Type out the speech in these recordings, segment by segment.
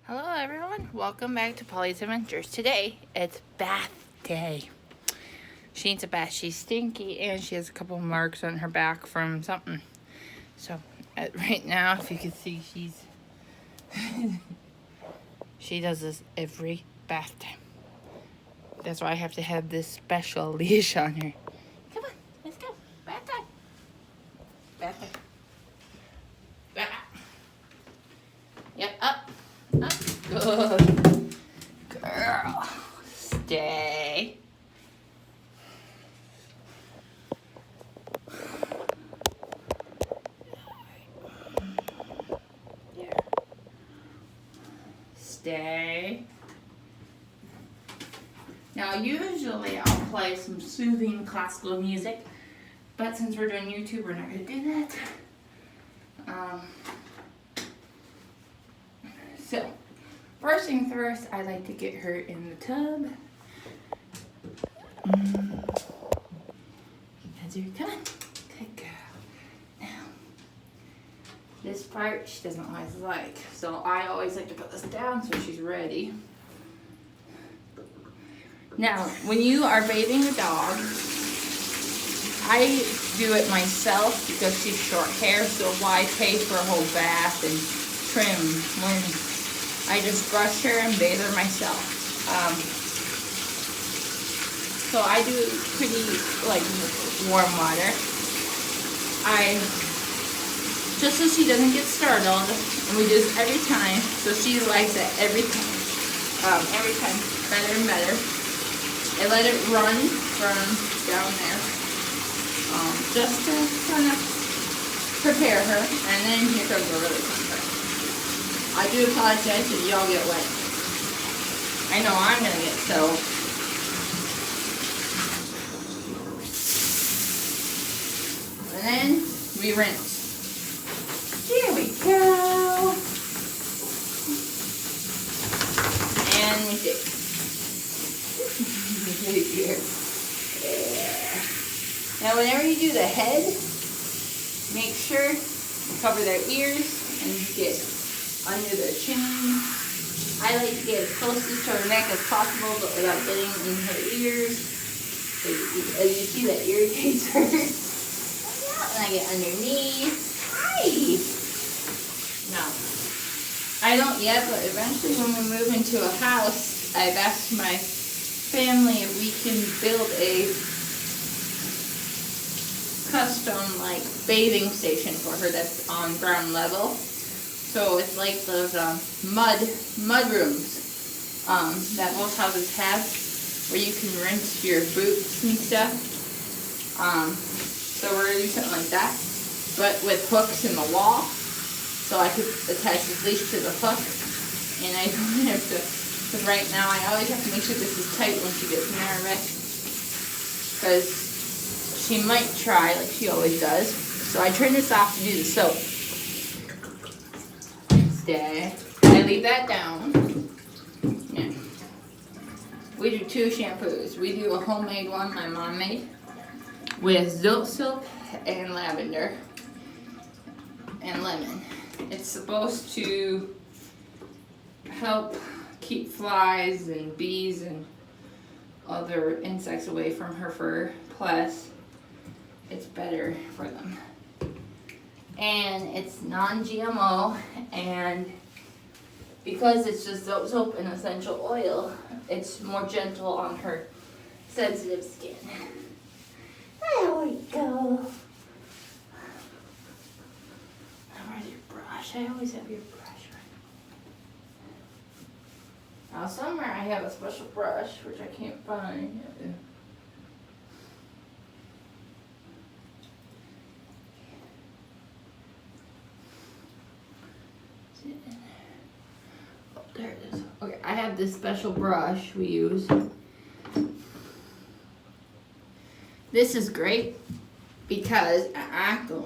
Hello everyone, welcome back to Polly's Adventures. Today, it's bath day. She needs a bath, she's stinky, and she has a couple marks on her back from something. So, right now, if you can see, she does this every bath time. That's why I have to have this special leash on her. Come on, let's go, bath time. Bath time. Yep, up. Good girl. Stay. There. Stay. Now, usually I'll play some soothing classical music, but since we're doing YouTube, we're not going to do that. So, first thing first, I like to get her in the tub. Come on. Good girl. Now, this part she doesn't always like, so I always like to put this down so she's ready. Now, when you are bathing a dog, I do it myself because she's short hair, so why pay for a whole bath and trim when I just brush her and bathe her myself. So I do pretty warm water. Just so she doesn't get startled, and we do this every time, so she likes it every time better and better. I let it run from down there, just to kind of prepare her, and then here comes the really fun part. I do apologize if y'all get wet. I know I'm gonna get soaked. And then we rinse. Here we go. And we dig. Here. Yeah. Now whenever you do the head, make sure you cover their ears and you get under their chin. I like to get as close to her neck as possible, but without getting in her ears. As you see, that irritates her. And I get underneath. Hi! No. I don't yet, but eventually when we move into a house, I've asked my family if we can build a custom bathing station for her that's on ground level. So it's like those mud rooms that most houses have, where you can rinse your boots and stuff. So we're gonna do something like that, but with hooks in the wall, so I could attach this leash to the hook, and I don't have to. Because right now I always have to make sure this is tight when she gets nervous, because she might try like she always does. So I turn this off to do the soap. I leave that down. Yeah. We do 2 shampoos. We do a homemade one my mom made with Zoot soap and lavender and lemon. It's supposed to help keep flies and bees and other insects away from her fur. Plus, it's better for them. And it's non-GMO, and because it's just soap and essential oil, it's more gentle on her sensitive skin. There we go. Where's your brush? I always have your brush. Now somewhere I have a special brush, which I can't find. Oh, there it is. Okay, I have this special brush we use. This is great because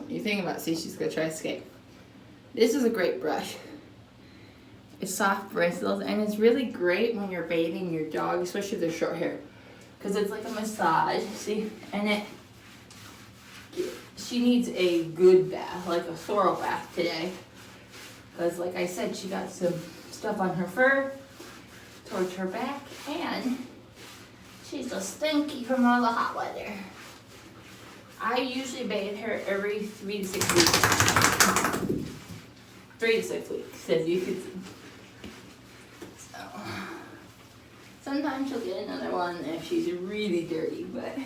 you think about it, see, she's gonna try to escape. This is a great brush. It's soft bristles, and it's really great when you're bathing your dog, especially if they're short hair, because it's like a massage. See, and she needs a good bath, like a thorough bath today. Because like I said, she got some stuff on her fur, towards her back, and she's just stinky from all the hot weather. I usually bathe her every 3 to 6 weeks. 3 to 6 weeks, as you can see. So, sometimes she'll get another one if she's really dirty, but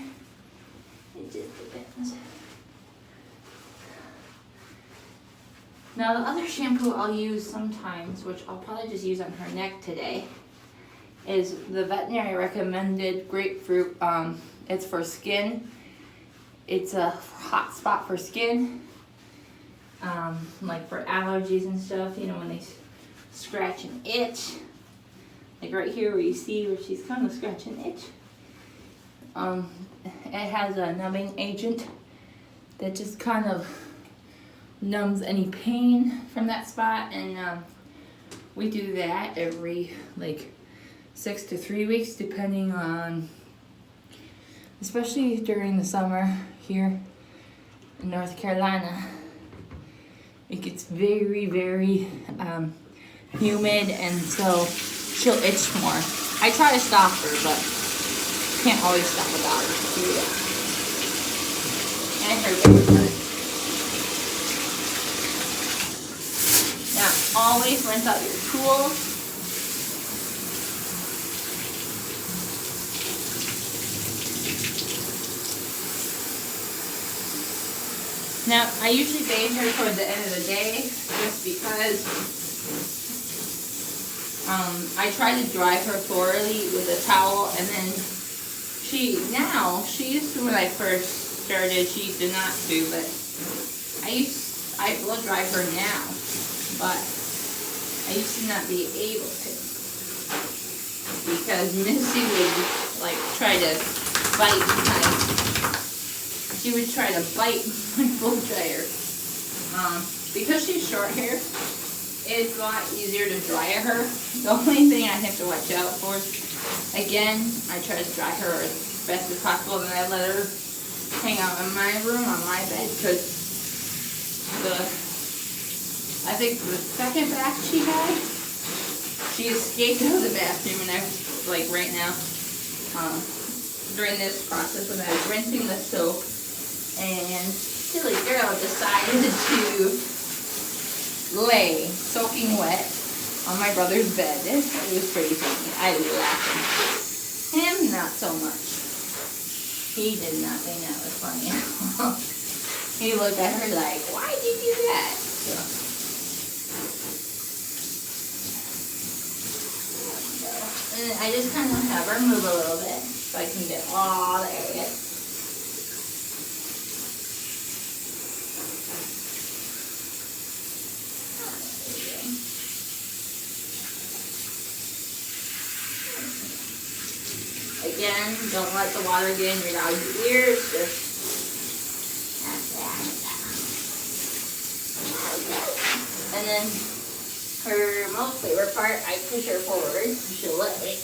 it just depends. Now the other shampoo I'll use sometimes, which I'll probably just use on her neck today, is the veterinary recommended grapefruit. It's for skin. It's a hot spot for skin, like for allergies and stuff, you know, when they scratch and itch. Like right here where you see where she's kind of scratching and itch. It has a numbing agent that just kind of numbs any pain from that spot, and we do that every like 6 to 3 weeks, depending on, especially during the summer here in North Carolina. It gets very, very humid, and so she'll itch more. I try to stop her, but can't always stop a dog to do that. And her favorite. Now, always rinse out your tools. Now, I usually bathe her toward the end of the day, just because I try to dry her thoroughly with a towel, and then she used to, when I first started, she did not do, but I blow dry her now, but I used to not be able to, because Missy would like try to bite she would try to bite my blow dryer. Because she's short hair, it's a lot easier to dry her. The only thing I have to watch out for, again, I try to dry her as best as possible, and I let her hang out in my room on my bed, because I think the second bath she had, she escaped out of the bathroom, and I was like right now, during this process when I was rinsing the soap, and silly girl decided to lay soaking wet on my brother's bed. It was pretty funny. I laughed. Him, not so much. He did not think that was funny at all. He looked at her like, why'd you do that? So and I just kind of have her move a little bit so I can get all the areas. Again, don't let the water get in your dog's ears. Just and then her most favorite part, I push her forward, so she'll let me.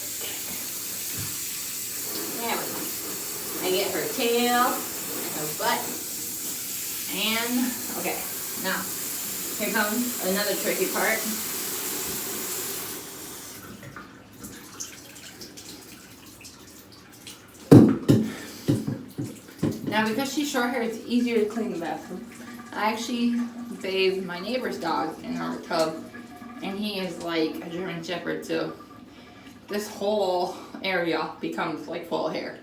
There we go. I get her tail, her butt, and okay. Now, here comes another tricky part. Now, because she's short hair, it's easier to clean the bathroom. I actually bathe my neighbor's dog in our tub, and he is like a German Shepherd, so this whole area becomes like full of hair.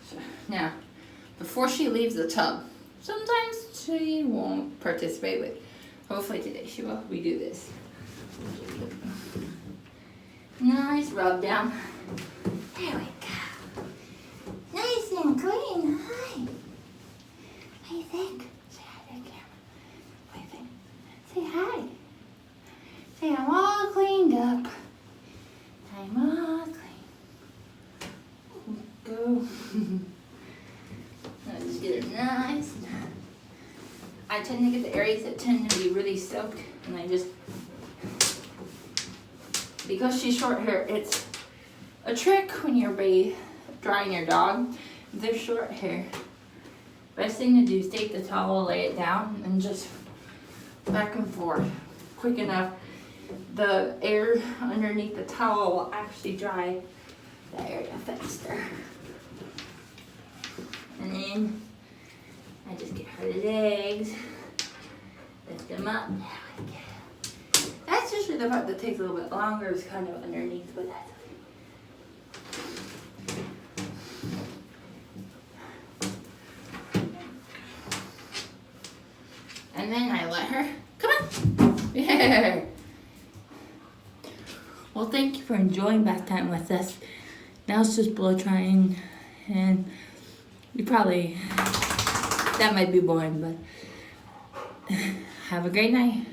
So, now, before she leaves the tub, sometimes she won't participate, but hopefully today she will. We do this. Nice rub down. There we go. Nice and clean. Hi. What do you think? Say hi to the camera. What do you think? Say hi. Say I'm all cleaned up. I'm all clean. Go. Let's just get it nice. I tend to get the areas that tend to be really soaked, and I just, because she's short hair, it's a trick when you're drying your dog. If they're short hair, best thing to do is take the towel, lay it down, and just back and forth. quick enough, the air underneath the towel will actually dry the area faster. And then I just get her legs, lift them up. That's usually the part that takes a little bit longer, is kind of underneath, but that's okay. And then I let her, come on. Yeah. Well, thank you for enjoying bath time with us. Now it's just blow drying, and you probably, that might be boring, but have a great night.